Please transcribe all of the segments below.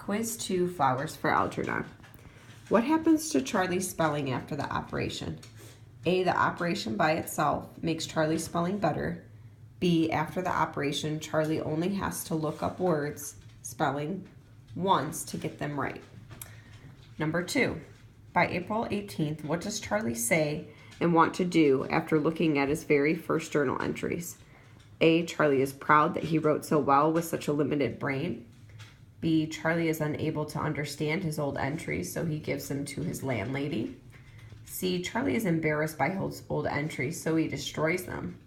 Quiz 2, Flowers for Algernon. What happens to Charlie's spelling after the operation? A, the operation by itself makes Charlie's spelling better. B, after the operation, Charlie only has to look up words, spelling, once to get them right. Number 2, by April 18th, what does Charlie say and want to do after looking at his very first journal entries? A, Charlie is proud that he wrote so well with such a limited brain. B, Charlie is unable to understand his old entries, so he gives them to his landlady. C, Charlie is embarrassed by his old entries, so he destroys them.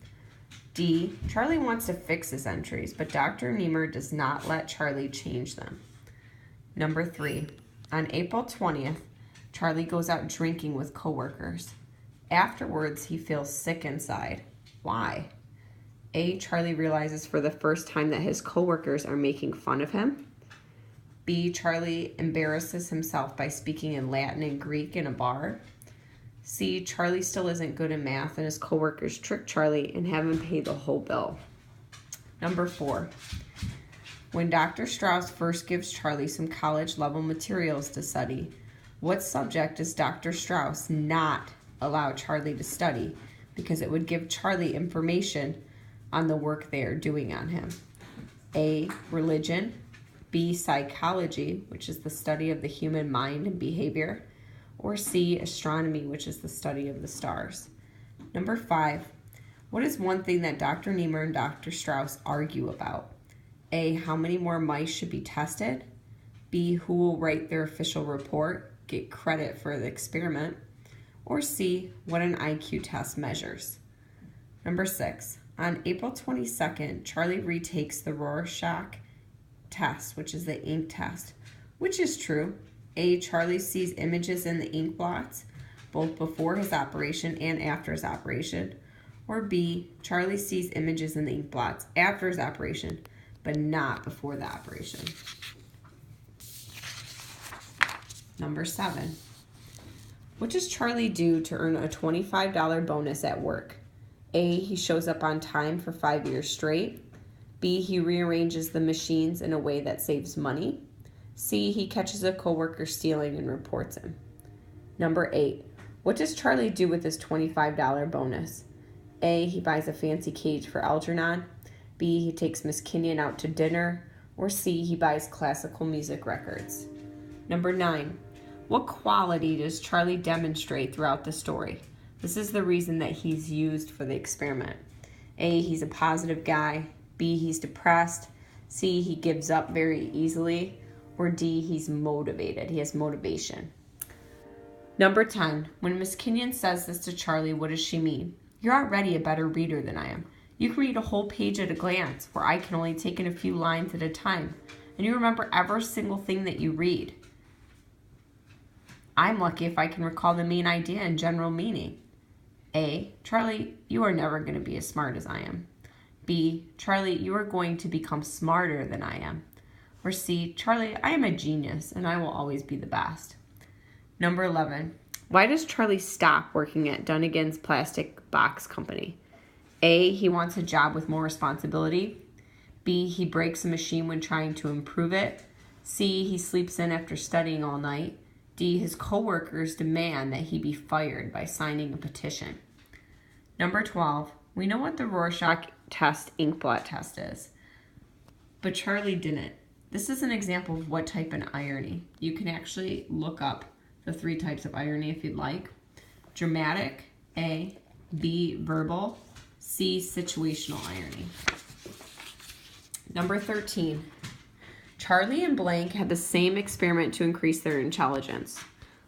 D, Charlie wants to fix his entries, but Dr. Niemer does not let Charlie change them. Number 3, on April 20th, Charlie goes out drinking with coworkers. Afterwards, he feels sick inside. Why? A, Charlie realizes for the first time that his coworkers are making fun of him. B, Charlie embarrasses himself by speaking in Latin and Greek in a bar. C, Charlie still isn't good in math and his coworkers trick Charlie and have him pay the whole bill. Number 4, when Dr. Strauss first gives Charlie some college-level materials to study, what subject does Dr. Strauss not allow Charlie to study because it would give Charlie information on the work they are doing on him? A, religion. B, psychology, which is the study of the human mind and behavior. Or C, astronomy, which is the study of the stars. Number 5, what is one thing that Dr. Niemer and Dr. Strauss argue about? A, how many more mice should be tested? B, who will write their official report, get credit for the experiment? Or C, what an IQ test measures. Number 6, on April 22nd, Charlie retakes the Rorschach test, which is the ink test. Which is true? A, Charlie sees images in the ink blots, both before his operation and after his operation. Or B, Charlie sees images in the ink blots after his operation, but not before the operation. Number 7, what does Charlie do to earn a $25 bonus at work? A, he shows up on time for 5 years straight. B, he rearranges the machines in a way that saves money. C, he catches a coworker stealing and reports him. Number 8, what does Charlie do with his $25 bonus? A, he buys a fancy cage for Algernon. B, he takes Miss Kenyon out to dinner. Or C, he buys classical music records. Number 9, what quality does Charlie demonstrate throughout the story? This is the reason that he's used for the experiment. A, he's a positive guy. B, he's depressed. C, he gives up very easily. Or D, he's motivated. He has motivation. Number 10, when Miss Kenyon says this to Charlie, what does she mean? You're already a better reader than I am. You can read a whole page at a glance, where I can only take in a few lines at a time. And you remember every single thing that you read. I'm lucky if I can recall the main idea and general meaning. A, Charlie, you are never going to be as smart as I am. B, Charlie, you are going to become smarter than I am. Or C, Charlie, I am a genius and I will always be the best. Number 11, why does Charlie stop working at Dunnigan's Plastic Box Company? A, he wants a job with more responsibility. B, he breaks a machine when trying to improve it. C, he sleeps in after studying all night. D, his coworkers demand that he be fired by signing a petition. Number 12, we know what the Rorschach test inkblot test is, but Charlie didn't. This is an example of what type of irony. You can actually look up the 3 types of irony if you'd like. Dramatic, A. B, verbal. C, situational irony. Number 13, Charlie and blank had the same experiment to increase their intelligence.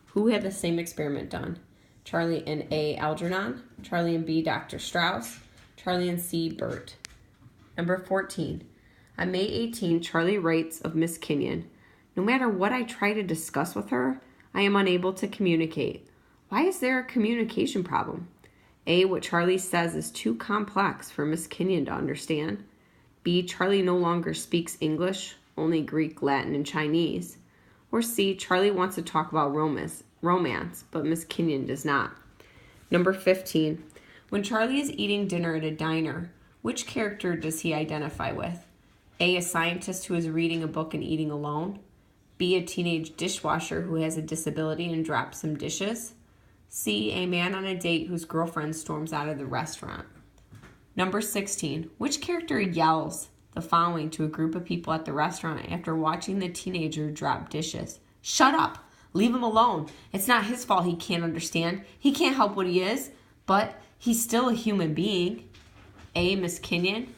Who had the same experiment done? Charlie and A, Algernon. Charlie and B, Dr. Strauss. Charlie and C, Bert. Number 14, on May 18, Charlie writes of Miss Kenyon, no matter what I try to discuss with her, I am unable to communicate. Why is there a communication problem? A, what Charlie says is too complex for Miss Kenyon to understand. B, Charlie no longer speaks English, only Greek, Latin, and Chinese. Or C, Charlie wants to talk about romance, but Miss Kenyon does not. Number 15, when Charlie is eating dinner at a diner, which character does he identify with? A scientist who is reading a book and eating alone. B, a teenage dishwasher who has a disability and drops some dishes. C, a man on a date whose girlfriend storms out of the restaurant. Number 16. Which character yells the following to a group of people at the restaurant after watching the teenager drop dishes? Shut up! Leave him alone. It's not his fault he can't understand. He can't help what he is, but he's still a human being. A, Miss Kenyon.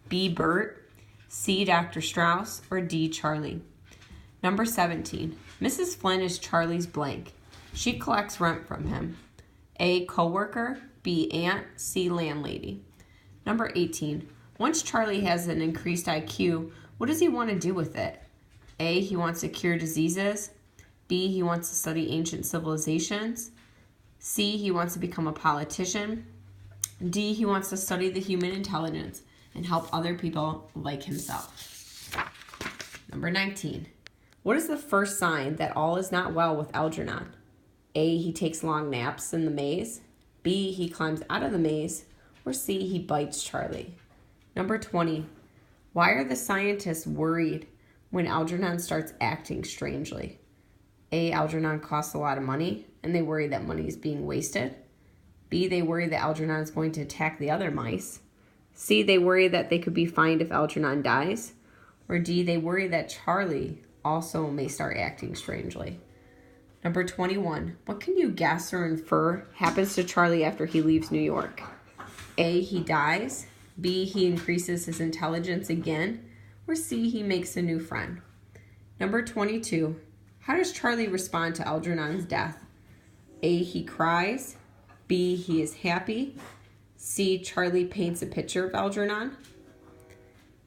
B, Bert. C, Dr. Strauss. Or D, Charlie. Number 17. Mrs. Flynn is Charlie's blank. She collects rent from him. A, coworker. B, aunt. C, landlady. Number 18. Once Charlie has an increased IQ, what does he want to do with it? A, he wants to cure diseases. B, he wants to study ancient civilizations. C, he wants to become a politician. D, he wants to study the human intelligence and help other people like himself. Number 19. What is the first sign that all is not well with Algernon? A, he takes long naps in the maze. B, he climbs out of the maze. Or C, he bites Charlie. Number 20. Why are the scientists worried when Algernon starts acting strangely? A, Algernon costs a lot of money, and they worry that money is being wasted. B, they worry that Algernon is going to attack the other mice. C, they worry that they could be fined if Algernon dies. Or D, they worry that Charlie also may start acting strangely. Number 21. What can you guess or infer happens to Charlie after he leaves New York? A, he dies. B, he increases his intelligence again. Or C, he makes a new friend. Number 22. How does Charlie respond to Algernon's death? A, he cries. B, he is happy. C, Charlie paints a picture of Algernon.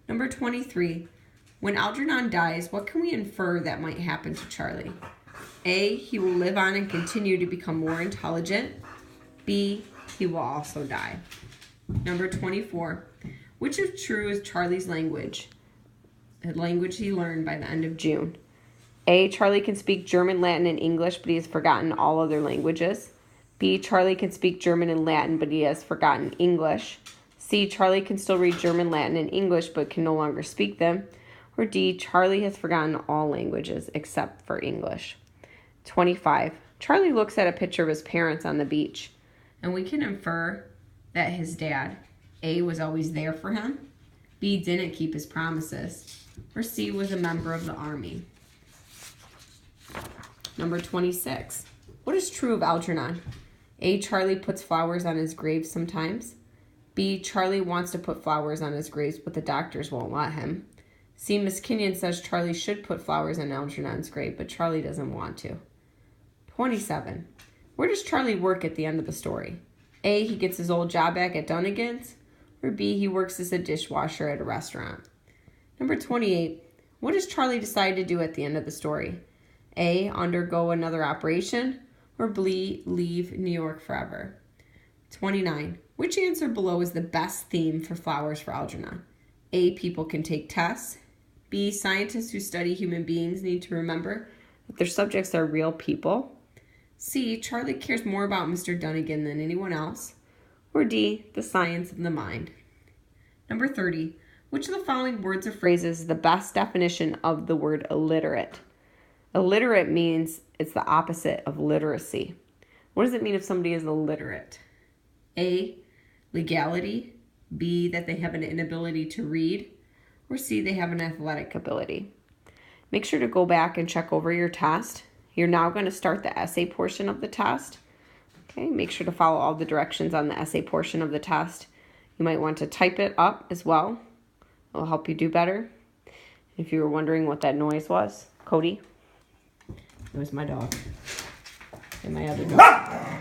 Number 23. When Algernon dies, what can we infer that might happen to Charlie? A, he will live on and continue to become more intelligent. B, he will also die. Number 24. Which is true is Charlie's language? The language he learned by the end of June. A, Charlie can speak German, Latin, and English, but he has forgotten all other languages. B, Charlie can speak German and Latin, but he has forgotten English. C, Charlie can still read German, Latin, and English, but can no longer speak them. Or D, Charlie has forgotten all languages except for English. 25. Charlie looks at a picture of his parents on the beach, and we can infer that his dad, A, was always there for him, B, didn't keep his promises, or C, was a member of the army. Number 26. What is true of Algernon? A, Charlie puts flowers on his grave sometimes. B, Charlie wants to put flowers on his graves, but the doctors won't let him. C, Miss Kenyon says Charlie should put flowers on Algernon's grave, but Charlie doesn't want to. 27. Where does Charlie work at the end of the story? A, he gets his old job back at Dunnigan's. Or B, he works as a dishwasher at a restaurant. Number 28. What does Charlie decide to do at the end of the story? A, undergo another operation. Or B, leave New York forever. 29. Which answer below is the best theme for Flowers for Algernon? A, people can take tests. B, scientists who study human beings need to remember that their subjects are real people. C, Charlie cares more about Mr. Dunnigan than anyone else. Or D, the science of the mind. Number 30. Which of the following words or phrases is the best definition of the word illiterate? Illiterate means it's the opposite of literacy. What does it mean if somebody is illiterate? A, legality. B, that they have an inability to read. Or C, they have an athletic ability. Make sure to go back and check over your test. You're now going to start the essay portion of the test. Okay, make sure to follow all the directions on the essay portion of the test. You might want to type it up as well. It will help you do better. If you were wondering what that noise was, Cody, it was my dog and my other dog.